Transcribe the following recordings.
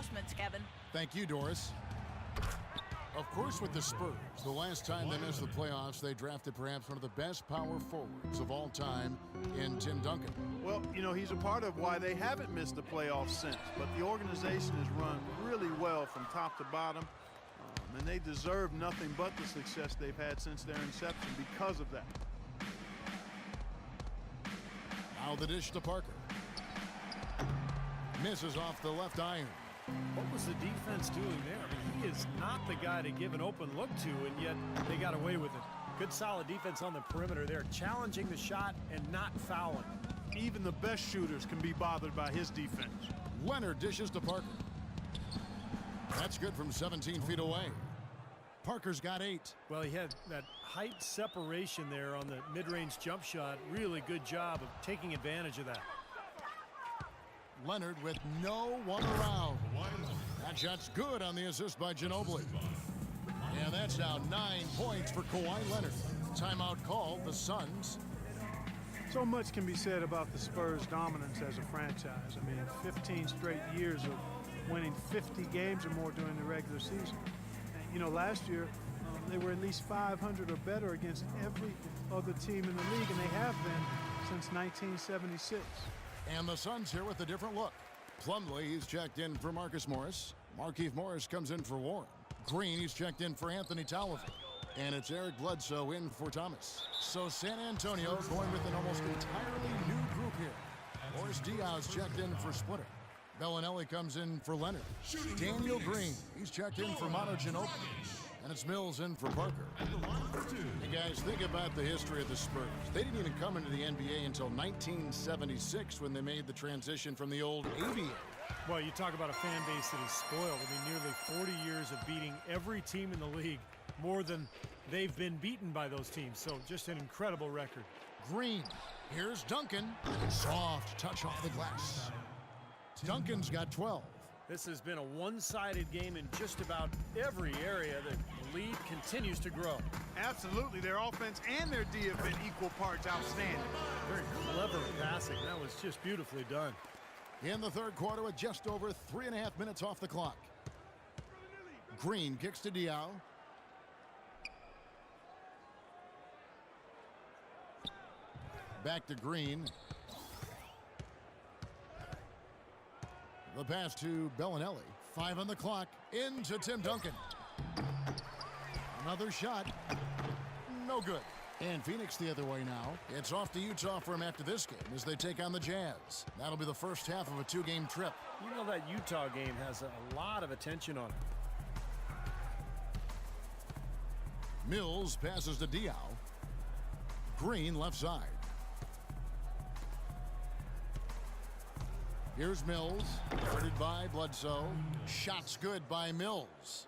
adjustments, Kevin. Thank you, Doris. Of course, with the Spurs, the last time they missed the playoffs, they drafted perhaps one of the best power forwards of all time in Tim Duncan. Well, you know, he's a part of why they haven't missed the playoffs since. But the organization has run really well from top to bottom. And they deserve nothing but the success they've had since their inception because of that. Now the dish to Parker. Misses off the left iron. What was the defense doing there? I mean, he is not the guy to give an open look to, and yet they got away with it. Good solid defense on the perimeter there, challenging the shot and not fouling. Even the best shooters can be bothered by his defense. Leonard dishes to Parker. That's good from 17 feet away. Parker's got 8. Well, he had that height separation there on the mid-range jump shot. Really good job of taking advantage of that. Leonard with no one around. That shot's good on the assist by Ginobili. And that's now 9 points for Kawhi Leonard. Timeout called, the Suns. So much can be said about the Spurs' dominance as a franchise. I mean, 15 straight years of winning 50 games or more during the regular season. And, you know, last year, they were at least 500 or better against every other team in the league, and they have been since 1976. And the Suns here with a different look. Plumlee, he's checked in for Marcus Morris. Markieff Morris comes in for Warren. Green, he's checked in for Anthony Tolliver. And it's Eric Bledsoe in for Thomas. So San Antonio going with an almost entirely new group here. Boris Diaw's checked in for Splitter. Bellinelli comes in for Leonard. Daniel Green, he's checked in for Manu Ginobili. And it's Mills in for Parker. You guys, think about the history of the Spurs. They didn't even come into the NBA until 1976 when they made the transition from the old ABA. Well, you talk about a fan base that is spoiled. I mean, nearly 40 years of beating every team in the league, more than they've been beaten by those teams. So just an incredible record. Green, here's Duncan. Soft touch off the glass. Duncan's got 12. This has been a one-sided game in just about every area. The lead continues to grow. Absolutely. Their offense and their D have been equal parts outstanding. Very clever passing. That was just beautifully done. In the third quarter with just over 3.5 minutes off the clock. Green kicks to Diaw. Back to Green. The pass to Bellinelli. 5 on the clock. Into Tim Duncan. Another shot. No good. And Phoenix the other way now. It's off to Utah for him after this game as they take on the Jazz. That'll be the first half of a 2-game trip. You know that Utah game has a lot of attention on it. Mills passes to Diaw. Green left side. Here's Mills, guarded by Bledsoe. Shots good by Mills.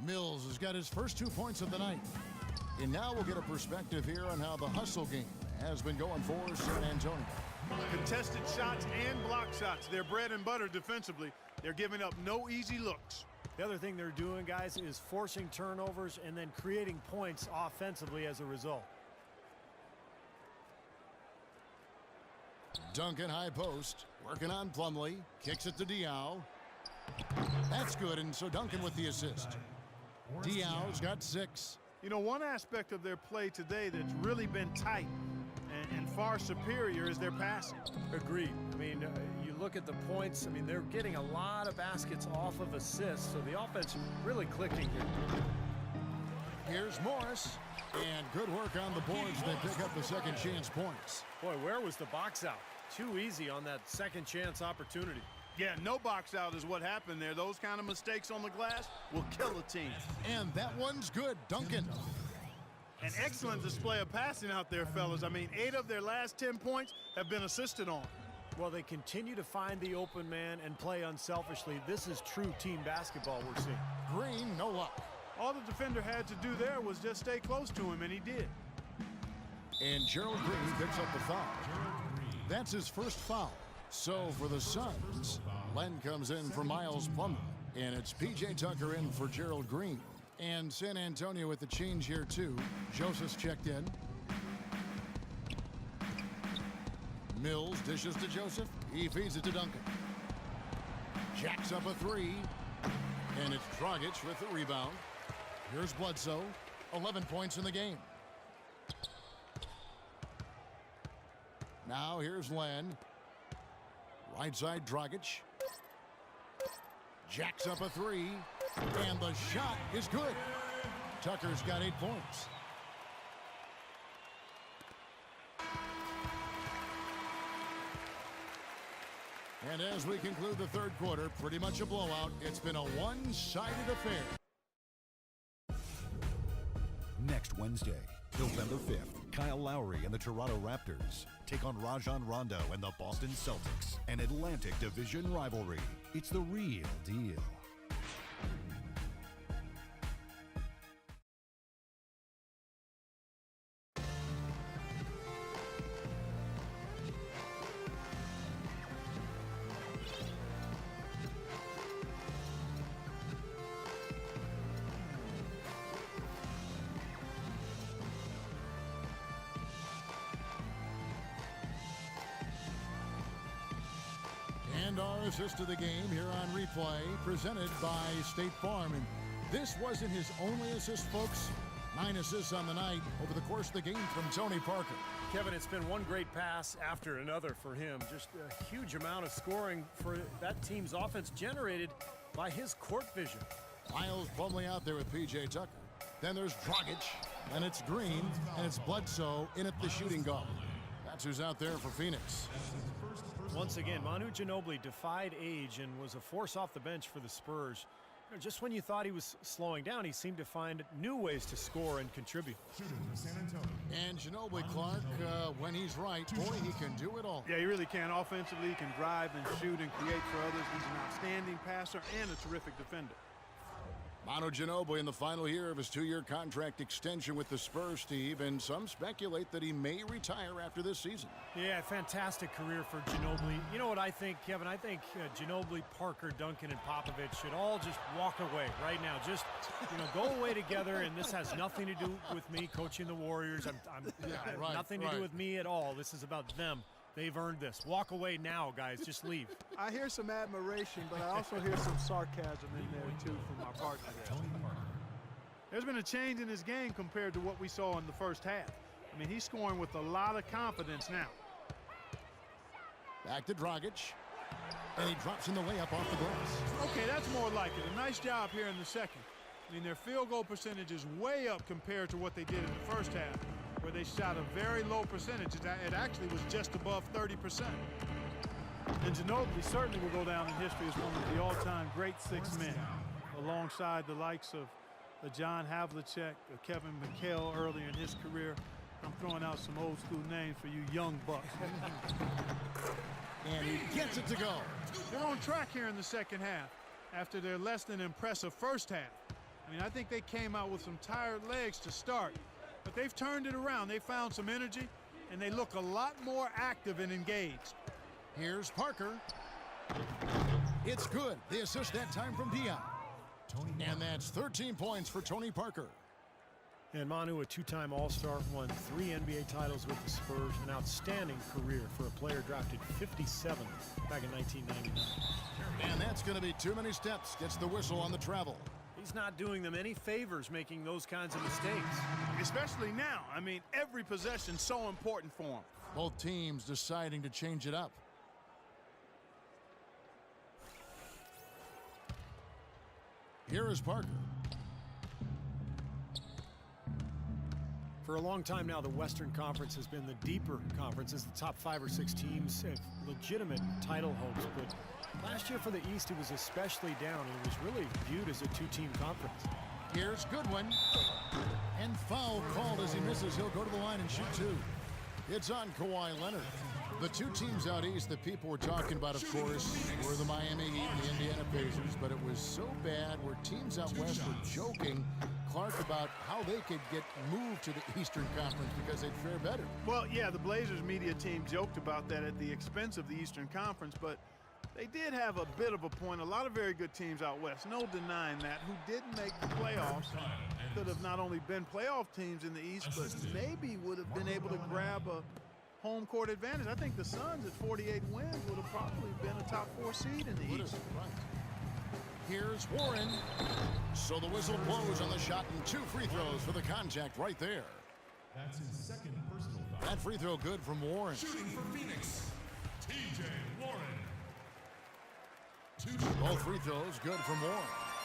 Mills has got his first 2 points of the night. And now we'll get a perspective here on how the hustle game has been going for San Antonio. Contested shots and block shots. They're bread and butter defensively. They're giving up no easy looks. The other thing they're doing, guys, is forcing turnovers and then creating points offensively as a result. Duncan high post, working on Plumlee, kicks it to Diaw. That's good, and so Duncan with the assist. Diaw's got 6. You know, one aspect of their play today that's really been tight and far superior is their passing. Agreed. I mean, you look at the points, I mean, they're getting a lot of baskets off of assists, so the offense really clicking here. Here's Morris, and good work on the boards. They pick up the second chance points. Boy, where was the box out? Too easy on that second chance opportunity. Yeah, no box out is what happened there. Those kind of mistakes on the glass will kill a team. And that one's good, Duncan. An excellent display of passing out there, fellas. I mean, 8 of their last 10 points have been assisted on. Well, they continue to find the open man and play unselfishly. This is true team basketball we're seeing. Green, no luck. All the defender had to do there was just stay close to him, and he did. And Gerald Green picks up the foul. That's his first foul. So for the Suns, Len comes in for Miles Plumlee. And it's P.J. Tucker in for Gerald Green. And San Antonio with the change here, too. Joseph's checked in. Mills dishes to Joseph. He feeds it to Duncan. Jacks up a three. And it's Dragic with the rebound. Here's Bledsoe. 11 points in the game. Now here's Len. Right side Dragic. Jacks up a three. And the shot is good. Tucker's got 8 points. And as we conclude the third quarter, pretty much a blowout. It's been a one-sided affair. Next Wednesday, November 5th, Kyle Lowry and the Toronto Raptors take on Rajon Rondo and the Boston Celtics, an Atlantic Division rivalry. It's the real deal. And our assist of the game here on replay, presented by State Farm. And this wasn't his only assist, folks. 9 assists on the night over the course of the game from Tony Parker. Kevin, it's been one great pass after another for him. Just a huge amount of scoring for that team's offense generated by his court vision. Miles Plumlee out there with P.J. Tucker. Then there's Dragic, and it's Green, and it's Bledsoe in at the shooting guard. That's who's out there for Phoenix. Once again, Manu Ginobili defied age and was a force off the bench for the Spurs. You know, just when you thought he was slowing down, he seemed to find new ways to score and contribute. And Ginobili, Clark, when he's right, boy, he can do it all. Yeah, he really can. Offensively, he can drive and shoot and create for others. He's an outstanding passer and a terrific defender. Manu Ginobili in the final year of his 2-year contract extension with the Spurs, Steve, and some speculate that he may retire after this season. Yeah, fantastic career for Ginobili. You know what I think, Kevin? I think Ginobili, Parker, Duncan, and Popovich should all just walk away right now. Just, go away together, and this has nothing to do with me coaching the Warriors. Nothing to do with me at all. This is about them. They've earned this. Walk away now, guys. Just leave. I hear some admiration, but I also hear some sarcasm in there, too, from our partner there. There's been a change in his game compared to what we saw in the first half. I mean, he's scoring with a lot of confidence now. Back to Dragic. And he drops in the layup off the glass. Okay, that's more like it. A nice job here in the second. I mean, their field goal percentage is way up compared to what they did in the first half, where they shot a very low percentage. It actually was just above 30%. And Ginobili certainly will go down in history as one of the all-time great 6 men, alongside the likes of John Havlicek, Kevin McHale earlier in his career. I'm throwing out some old-school names for you young bucks. And he gets it to go. They're on track here in the second half after their less than impressive first half. I mean, I think they came out with some tired legs to start, but they've turned it around. They found some energy, and they look a lot more active and engaged. Here's Parker. It's good. The assist that time from Dion. And that's 13 points for Tony Parker. And Manu, a 2-time All-Star, won 3 NBA titles with the Spurs. An outstanding career for a player drafted 57th back in 1999. And that's going to be too many steps. Gets the whistle on the travel. He's not doing them any favors making those kinds of mistakes. Especially now. I mean, every possession's so important for him. Both teams deciding to change it up. Here is Parker. For a long time now, the Western Conference has been the deeper conference, as the top 5 or 6 teams have legitimate title hopes. But last year for the East, it was especially down, and it was really viewed as a 2-team conference. Here's Goodwin. And foul called as he misses. He'll go to the line and shoot 2. It's on Kawhi Leonard. The 2 teams out east that people were talking about, of course, were the Miami Heat and the Indiana Pacers, but it was so bad where teams out west were joking, Clark, about how they could get moved to the Eastern Conference because they'd fare better. Well, yeah, the Blazers media team joked about that at the expense of the Eastern Conference, but they did have a bit of a point. A lot of very good teams out west, no denying that, who didn't make the playoffs, could have not only been playoff teams in the East, but maybe would have been able to grab a home court advantage. I think the Suns at 48 wins would have probably been a top 4 seed in the East. Right. Here's Warren. So the whistle blows on the shot and 2 free throws for the contact right there. That's his second personal foul. That free throw good from Warren. Shooting for Phoenix, T.J. Warren. Both free throws good from Warren.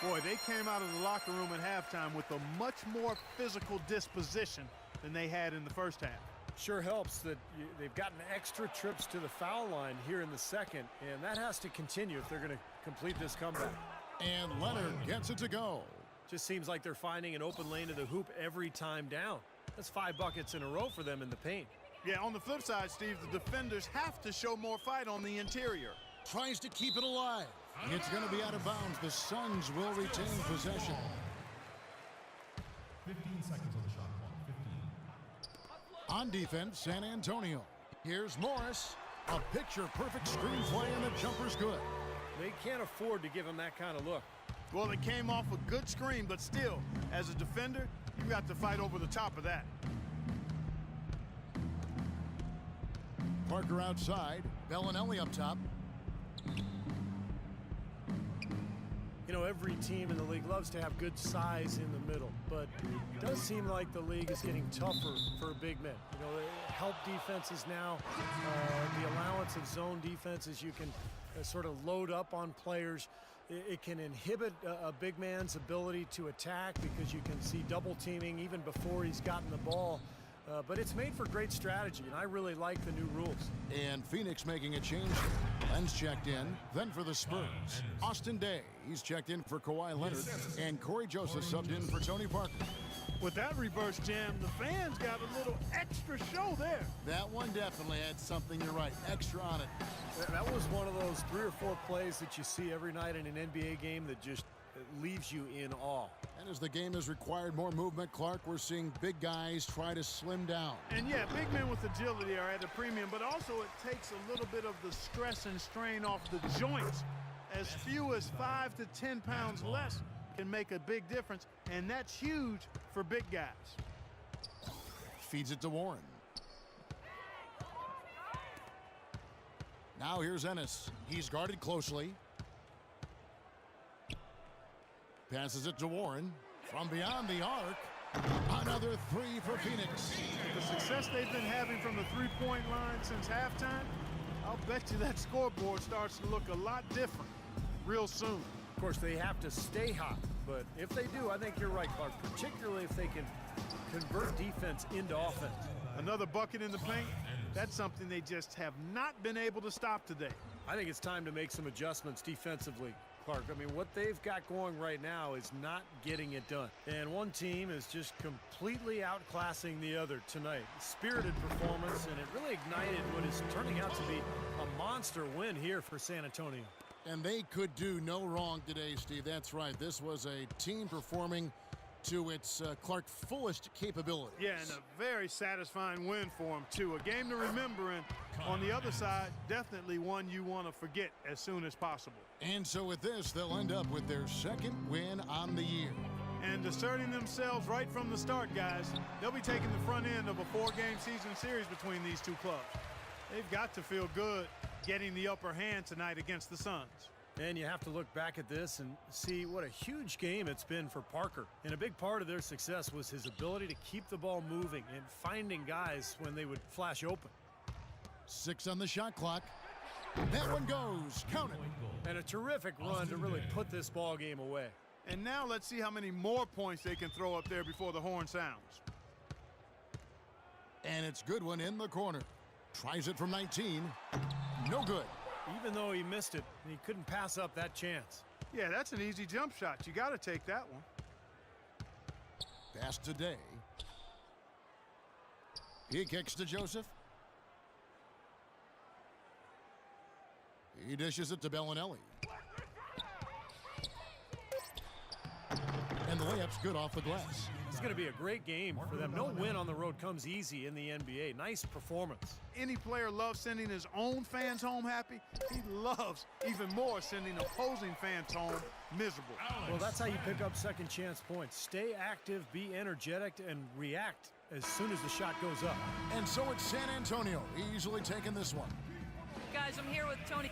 Boy, they came out of the locker room at halftime with a much more physical disposition than they had in the first half. Sure helps that they've gotten extra trips to the foul line here in the second, and that has to continue if they're going to complete this comeback. And Leonard gets it to go. Just seems like they're finding an open lane to the hoop every time down. That's 5 buckets in a row for them in the paint. Yeah, on the flip side, Steve, the defenders have to show more fight on the interior. Tries to keep it alive. It's going to be out of bounds. The Suns will retain possession. 15 seconds on the shot clock. 15. On defense, San Antonio. Here's Morris. A picture-perfect screenplay, and the jumper's good. They can't afford to give him that kind of look. Well, it came off a good screen, but still, as a defender, you got to fight over the top of that. Parker outside. Bellinelli up top. You know, every team in the league loves to have good size in the middle, but it does seem like the league is getting tougher for big men. You know, help defenses now, the allowance of zone defenses, you can sort of load up on players. It can inhibit a big man's ability to attack because you can see double teaming even before he's gotten the ball. But it's made for great strategy, and I really like the new rules. And Phoenix making a change. Len's checked in. Then for the Spurs, Austin Day. He's checked in for Kawhi Leonard. And Corey Joseph subbed in for Tony Parker. With that reverse jam, the fans got a little extra show there. That one definitely had something, you're right, extra on it. That was one of those 3 or 4 plays that you see every night in an NBA game that just leaves you in awe. And as the game has required more movement, Clark, we're seeing big guys try to slim down. And yeah, big men with agility are at a premium, but also it takes a little bit of the stress and strain off the joints. As few as 5 to 10 pounds less can make a big difference, and that's huge for big guys. Feeds it to Warren. Now here's Ennis. He's guarded closely. Passes it to Warren. From beyond the arc, another 3 for Phoenix. The success they've been having from the three-point line since halftime, I'll bet you that scoreboard starts to look a lot different real soon. Of course, they have to stay hot, but if they do, I think you're right, Clark, particularly if they can convert defense into offense. Another bucket in the paint, that's something they just have not been able to stop today. I think it's time to make some adjustments defensively, Clark. I mean, what they've got going right now is not getting it done. And one team is just completely outclassing the other tonight. Spirited performance, and it really ignited what is turning out to be a monster win here for San Antonio. And they could do no wrong today, Steve. That's right. This was a team performing to its Clark fullest capabilities. Yeah, and a very satisfying win for them, too. A game to remember, and on the other side, definitely one you want to forget as soon as possible. And so with this, they'll end up with their 2nd win on the year. And asserting themselves right from the start, guys. They'll be taking the front end of a 4-game season series between these two clubs. They've got to feel good getting the upper hand tonight against the Suns. And you have to look back at this and see what a huge game it's been for Parker. And a big part of their success was his ability to keep the ball moving and finding guys when they would flash open. 6 on the shot clock. That one goes. Count it. And a terrific run to really put this ball game away. And now let's see how many more points they can throw up there before the horn sounds. And it's good one in the corner. Tries it from 19. No good. Even though he missed it, he couldn't pass up that chance. Yeah, that's an easy jump shot. You got to take that one. Pass to Day. He kicks to Joseph. He dishes it to Bellinelli. And the layup's good off the glass. It's going to be a great game for them. No win on the road comes easy in the NBA. Nice performance. Any player loves sending his own fans home happy. He loves even more sending opposing fans home miserable. Well, that's how you pick up second chance points. Stay active, be energetic, and react as soon as the shot goes up. And so it's San Antonio easily taking this one. Guys, I'm here with Tony.